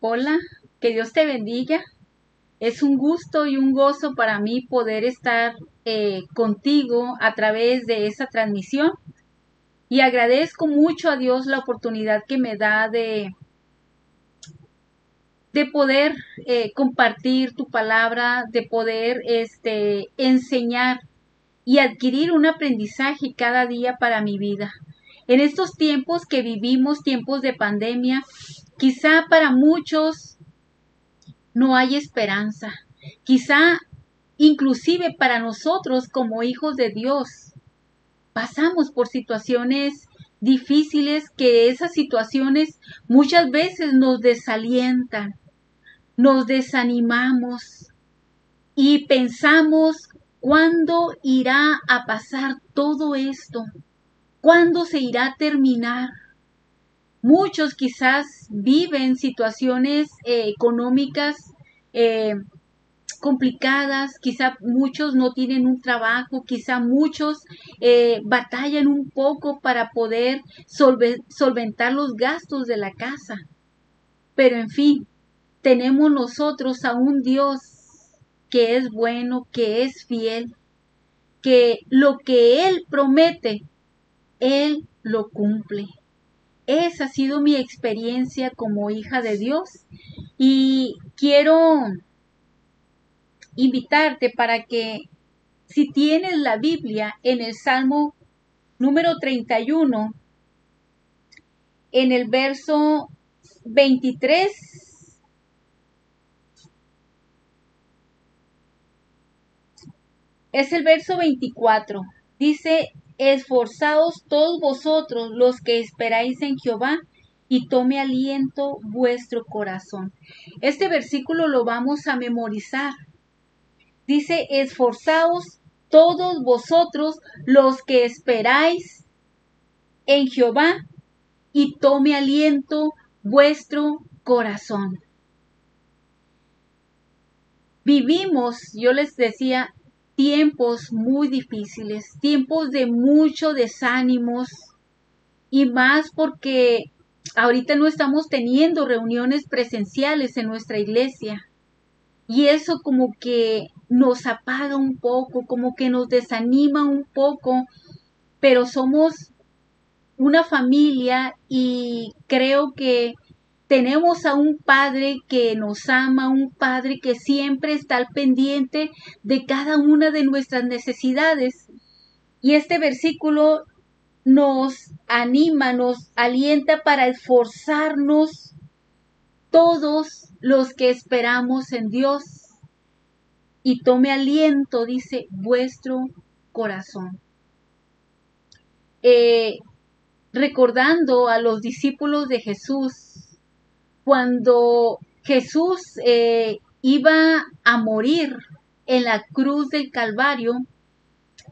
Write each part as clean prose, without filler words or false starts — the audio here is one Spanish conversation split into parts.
Hola, que Dios te bendiga. Es un gusto y un gozo para mí poder estar contigo a través de esta transmisión y agradezco mucho a Dios la oportunidad que me da de poder compartir tu palabra, de poder enseñar y adquirir un aprendizaje cada día para mi vida. En estos tiempos que vivimos, tiempos de pandemia, quizá para muchos no hay esperanza. Quizá inclusive para nosotros como hijos de Dios pasamos por situaciones difíciles, que esas situaciones muchas veces nos desalientan, nos desanimamos y pensamos cuándo irá a pasar todo esto, cuándo se irá a terminar. Muchos quizás viven situaciones económicas eh, complicadas, quizá muchos no tienen un trabajo, quizá muchos batallan un poco para poder solventar los gastos de la casa. Pero en fin, tenemos nosotros a un Dios que es bueno, que es fiel, que lo que Él promete, Él lo cumple. Esa ha sido mi experiencia como hija de Dios y quiero invitarte para que si tienes la Biblia en el Salmo número 31, en el verso 23, es el verso 24, dice, esforzaos todos vosotros los que esperáis en Jehová y tome aliento vuestro corazón. Este versículo lo vamos a memorizar. Dice, esforzaos todos vosotros los que esperáis en Jehová y tome aliento vuestro corazón. Vivimos, yo les decía, tiempos muy difíciles, tiempos de mucho desánimos y más porque ahorita no estamos teniendo reuniones presenciales en nuestra iglesia. Y eso como que nos apaga un poco, como que nos desanima un poco, pero somos una familia y creo que tenemos a un padre que nos ama, un padre que siempre está al pendiente de cada una de nuestras necesidades. Y este versículo nos anima, nos alienta para esforzarnos todos los que esperamos en Dios y tome aliento, dice, vuestro corazón. Recordando a los discípulos de Jesús, cuando Jesús iba a morir en la cruz del Calvario,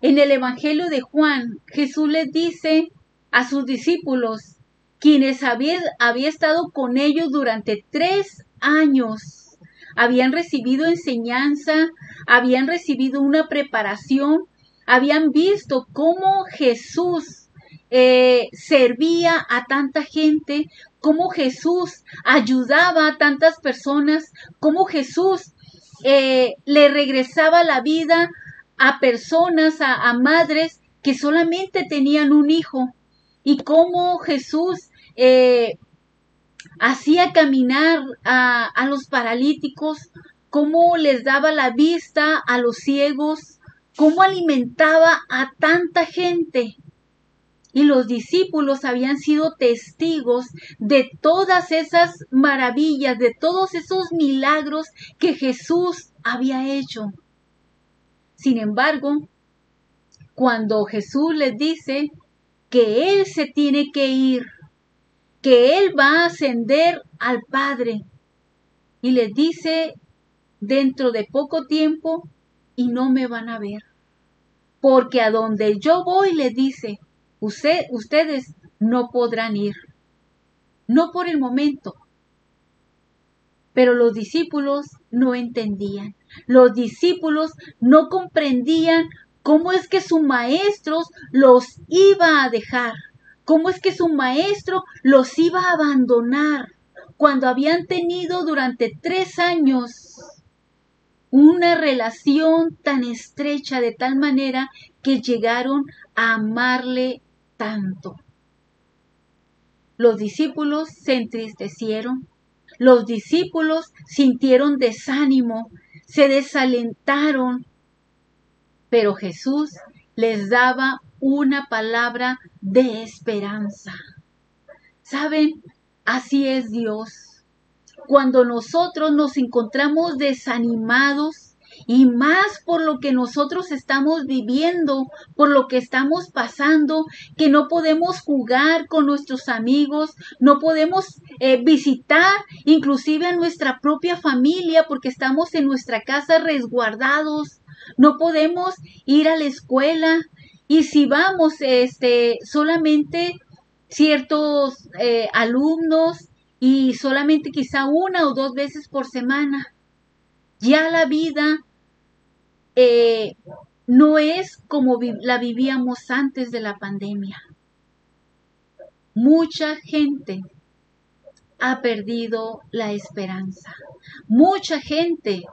en el Evangelio de Juan, Jesús les dice a sus discípulos, quienes había estado con ellos durante 3 años, habían recibido enseñanza, habían recibido una preparación, habían visto cómo Jesús servía a tanta gente, cómo Jesús ayudaba a tantas personas, cómo Jesús le regresaba la vida a personas, a madres que solamente tenían un hijo, y cómo Jesús hacía caminar a los paralíticos, cómo les daba la vista a los ciegos, cómo alimentaba a tanta gente. Y los discípulos habían sido testigos de todas esas maravillas, de todos esos milagros que Jesús había hecho. Sin embargo, cuando Jesús les dice que Él se tiene que ir, que Él va a ascender al Padre, y les dice dentro de poco tiempo y no me van a ver, porque a donde yo voy, les dice, ustedes no podrán ir, no por el momento. Pero los discípulos no entendían, los discípulos no comprendían cómo es que su maestro los iba a dejar, cómo es que su maestro los iba a abandonar, cuando habían tenido durante 3 años una relación tan estrecha de tal manera que llegaron a amarle tanto. Los discípulos se entristecieron, los discípulos sintieron desánimo, se desalentaron, pero Jesús les daba una palabra de esperanza. ¿Saben? Así es Dios. Cuando nosotros nos encontramos desanimados y más por lo que nosotros estamos viviendo, por lo que estamos pasando, que no podemos jugar con nuestros amigos, no podemos visitar inclusive a nuestra propia familia porque estamos en nuestra casa resguardados, no podemos ir a la escuela y si vamos solamente ciertos alumnos y solamente quizá 1 o 2 veces por semana. Ya la vida no es como la vivíamos antes de la pandemia. Mucha gente ha perdido la esperanza. Mucha gente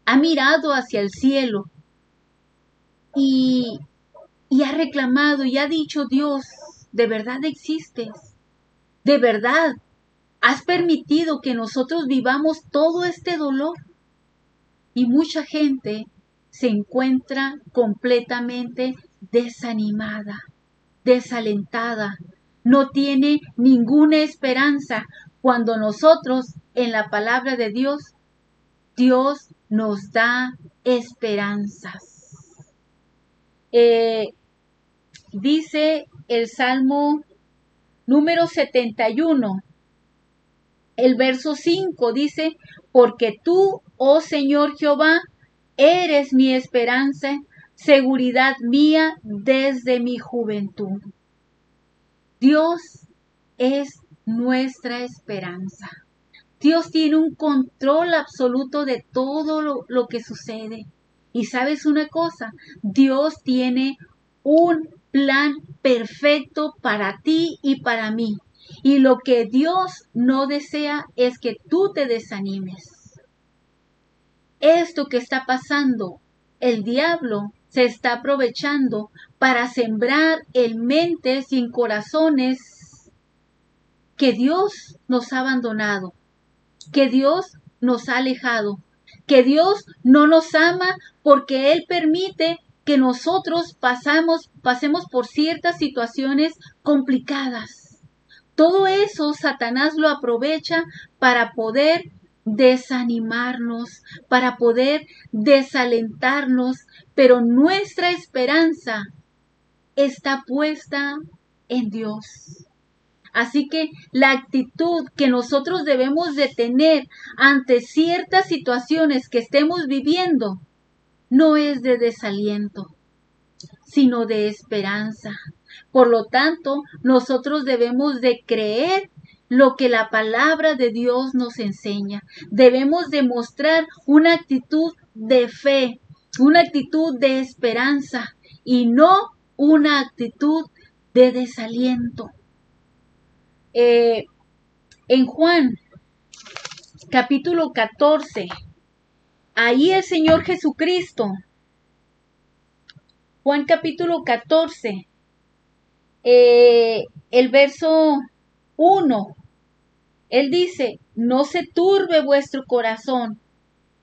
ha mirado hacia el cielo y ha reclamado y ha dicho: Dios, ¿de verdad existes? ¿De verdad has permitido que nosotros vivamos todo este dolor? Y mucha gente se encuentra completamente desanimada, desalentada, no tiene ninguna esperanza, cuando nosotros en la palabra de Dios, Dios nos da esperanzas. Dice el Salmo número 71, el verso 5, dice: porque tú, oh Señor Jehová, eres mi esperanza, seguridad mía desde mi juventud. Dios es nuestra esperanza. Dios tiene un control absoluto de todo lo que sucede. Y sabes una cosa, Dios tiene un plan perfecto para ti y para mí. Y lo que Dios no desea es que tú te desanimes. Esto que está pasando, el diablo se está aprovechando para sembrar en mentes y en corazones que Dios nos ha abandonado, que Dios nos ha alejado, que Dios no nos ama porque Él permite que nosotros pasemos por ciertas situaciones complicadas. Todo eso Satanás lo aprovecha para poder desanimarnos, para poder desalentarnos, pero nuestra esperanza está puesta en Dios. Así que la actitud que nosotros debemos de tener ante ciertas situaciones que estemos viviendo no es de desaliento, sino de esperanza. Por lo tanto, nosotros debemos de creer lo que la palabra de Dios nos enseña. Debemos demostrar una actitud de fe, una actitud de esperanza y no una actitud de desaliento. En Juan, capítulo 14, ahí el Señor Jesucristo, Juan capítulo 14, el verso 1, Él dice: no se turbe vuestro corazón,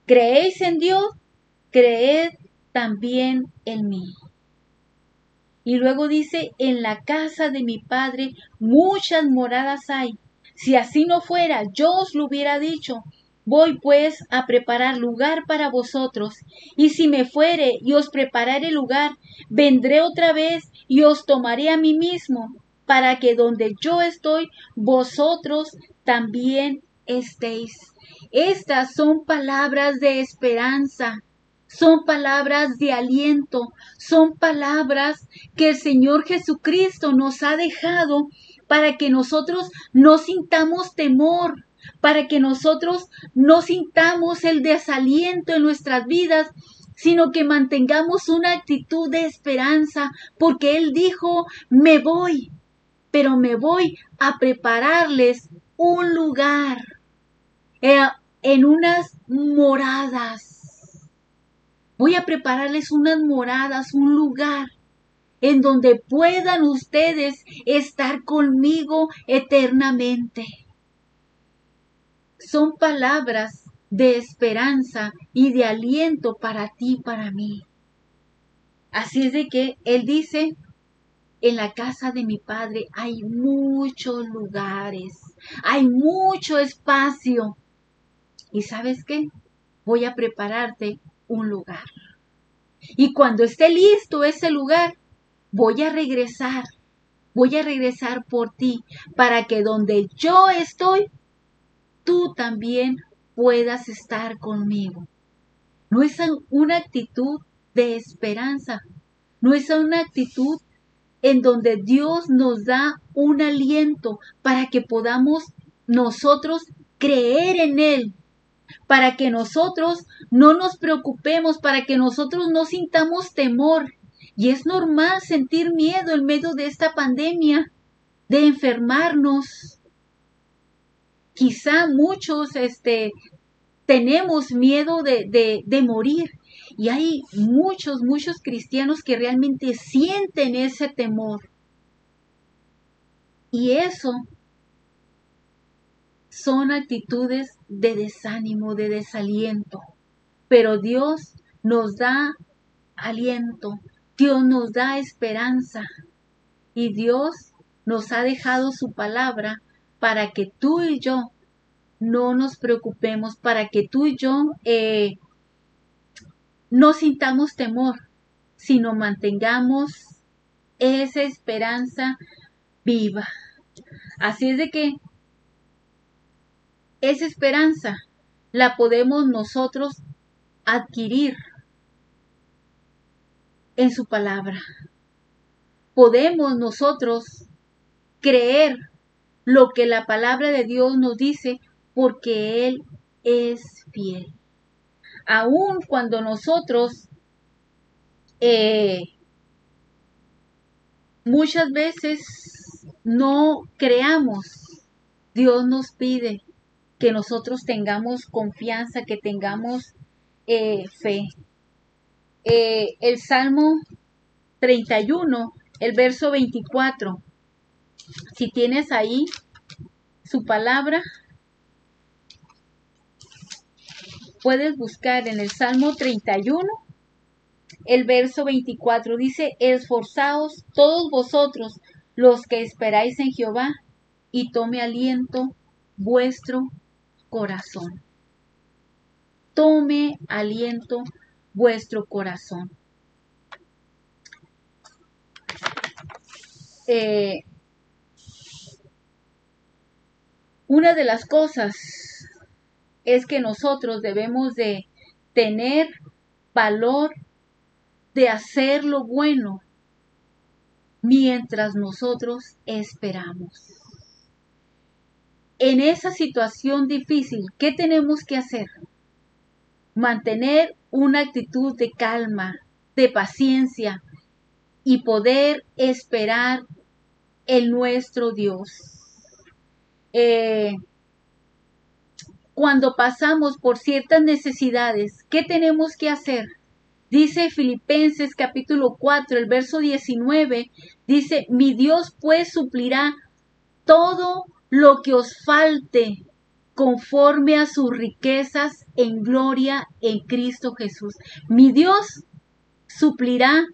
creéis en Dios, creed también en mí. Y luego dice: en la casa de mi Padre muchas moradas hay. Si así no fuera, yo os lo hubiera dicho. Voy pues a preparar lugar para vosotros. Y si me fuere y os preparare lugar, vendré otra vez y os tomaré a mí mismo, para que donde yo estoy, vosotros también estéis. Estas son palabras de esperanza. Son palabras de aliento, son palabras que el Señor Jesucristo nos ha dejado para que nosotros no sintamos temor, para que nosotros no sintamos el desaliento en nuestras vidas, sino que mantengamos una actitud de esperanza, porque Él dijo: me voy, pero me voy a prepararles un lugar en unas moradas. Voy a prepararles unas moradas, un lugar en donde puedan ustedes estar conmigo eternamente. Son palabras de esperanza y de aliento para ti, para mí. Así es de que Él dice, en la casa de mi Padre hay muchos lugares, hay mucho espacio. ¿Y sabes qué? Voy a prepararte un lugar. Y cuando esté listo ese lugar, voy a regresar por ti, para que donde yo estoy, tú también puedas estar conmigo. No es una actitud de esperanza, no es una actitud en donde Dios nos da un aliento para que podamos nosotros creer en Él, para que nosotros no nos preocupemos, para que nosotros no sintamos temor. Y es normal sentir miedo en medio de esta pandemia, de enfermarnos. Quizá muchos tenemos miedo de morir. Y hay muchos cristianos que realmente sienten ese temor. Y eso son actitudes de desánimo, de desaliento. Pero Dios nos da aliento, Dios nos da esperanza. Y Dios nos ha dejado su palabra para que tú y yo no nos preocupemos, para que tú y yo no sintamos temor, sino mantengamos esa esperanza viva. Así es de que esa esperanza la podemos nosotros adquirir en su palabra. Podemos nosotros creer lo que la palabra de Dios nos dice, porque Él es fiel. Aun cuando nosotros muchas veces no creamos, Dios nos pide que nosotros tengamos confianza, que tengamos fe. El Salmo 31, el verso 24. Si tienes ahí su palabra, puedes buscar en el Salmo 31, el verso 24. Dice, esforzaos todos vosotros los que esperáis en Jehová, y tome aliento vuestro corazón. Tome aliento vuestro corazón. Una de las cosas es que nosotros debemos de tener valor de hacer lo bueno mientras nosotros esperamos. En esa situación difícil, ¿qué tenemos que hacer? Mantener una actitud de calma, de paciencia y poder esperar en nuestro Dios. Cuando pasamos por ciertas necesidades, ¿qué tenemos que hacer? Dice Filipenses capítulo 4, el verso 19, dice, mi Dios pues suplirá todo lo que os falte conforme a sus riquezas en gloria en Cristo Jesús. Mi Dios suplirá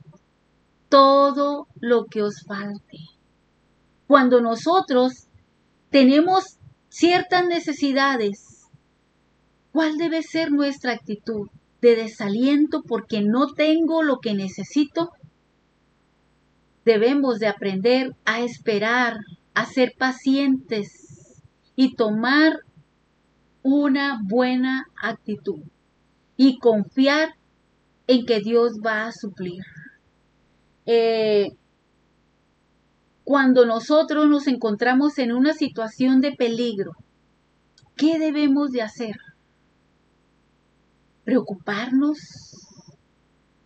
todo lo que os falte. Cuando nosotros tenemos ciertas necesidades, ¿cuál debe ser nuestra actitud? ¿De desaliento porque no tengo lo que necesito? Debemos de aprender a esperar, a ser pacientes y tomar una buena actitud y confiar en que Dios va a suplir. Cuando nosotros nos encontramos en una situación de peligro, ¿qué debemos de hacer? ¿Preocuparnos?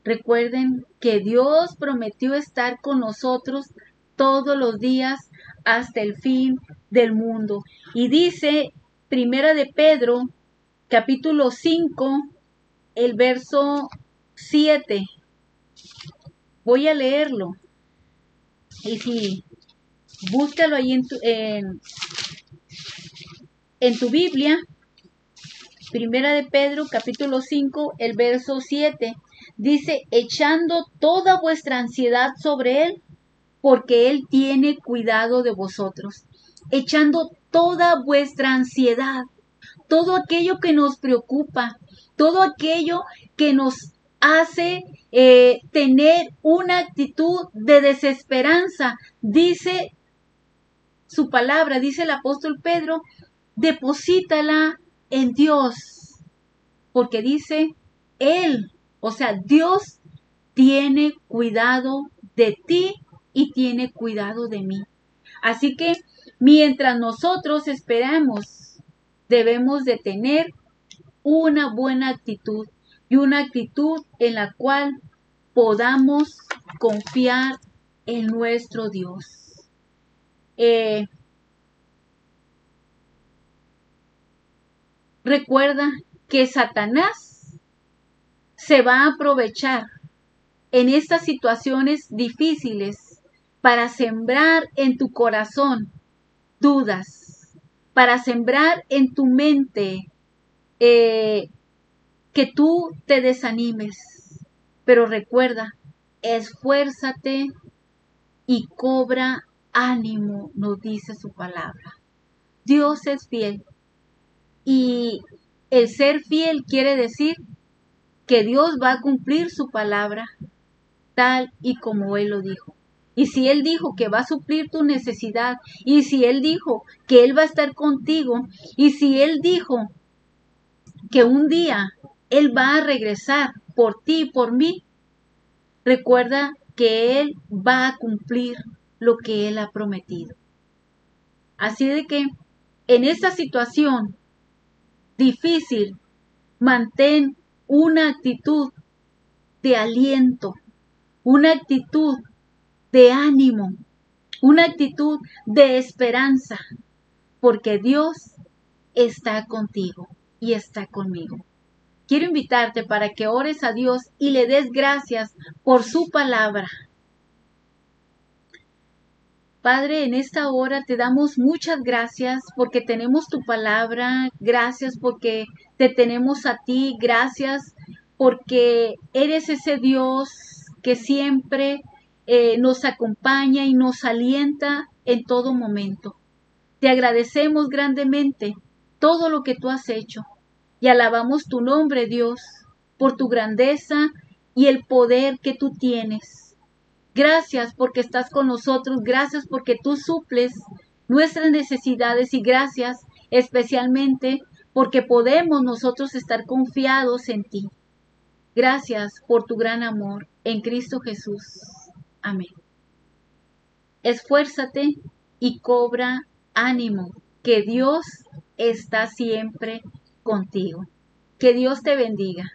Recuerden que Dios prometió estar con nosotros todos los días hasta el fin del mundo. Y dice Primera de Pedro, capítulo 5, el verso 7. Voy a leerlo. Y si búscalo ahí en tu Biblia, Primera de Pedro, capítulo 5, el verso 7. Dice, echando toda vuestra ansiedad sobre Él, porque Él tiene cuidado de vosotros. Echando toda vuestra ansiedad, todo aquello que nos preocupa, todo aquello que nos hace tener una actitud de desesperanza. Dice su palabra, dice el apóstol Pedro, deposítala en Dios, porque dice, Él, o sea, Dios tiene cuidado de ti y tiene cuidado de mí. Así que mientras nosotros esperamos, debemos de tener una buena actitud y una actitud en la cual podamos confiar en nuestro Dios. Recuerda que Satanás se va a aprovechar en estas situaciones difíciles para sembrar en tu corazón dudas, para sembrar en tu mente que tú te desanimes. Pero recuerda, esfuérzate y cobra ánimo, nos dice su palabra. Dios es fiel. Y el ser fiel quiere decir que Dios va a cumplir su palabra tal y como Él lo dijo. Y si Él dijo que va a suplir tu necesidad, y si Él dijo que Él va a estar contigo, y si Él dijo que un día Él va a regresar por ti y por mí, recuerda que Él va a cumplir lo que Él ha prometido. Así de que en esta situación difícil, mantén una actitud de aliento, una actitud de ánimo, una actitud de esperanza, porque Dios está contigo y está conmigo. Quiero invitarte para que ores a Dios y le des gracias por su palabra. Padre, en esta hora te damos muchas gracias porque tenemos tu palabra, gracias porque te tenemos a ti, gracias porque eres ese Dios que siempre nos acompaña y nos alienta en todo momento. Te agradecemos grandemente todo lo que tú has hecho y alabamos tu nombre, Dios, por tu grandeza y el poder que tú tienes. Gracias porque estás con nosotros, gracias porque tú suples nuestras necesidades y gracias especialmente porque podemos nosotros estar confiados en ti. Gracias por tu gran amor en Cristo Jesús. Amén. Esfuérzate y cobra ánimo, que Dios está siempre contigo. Que Dios te bendiga.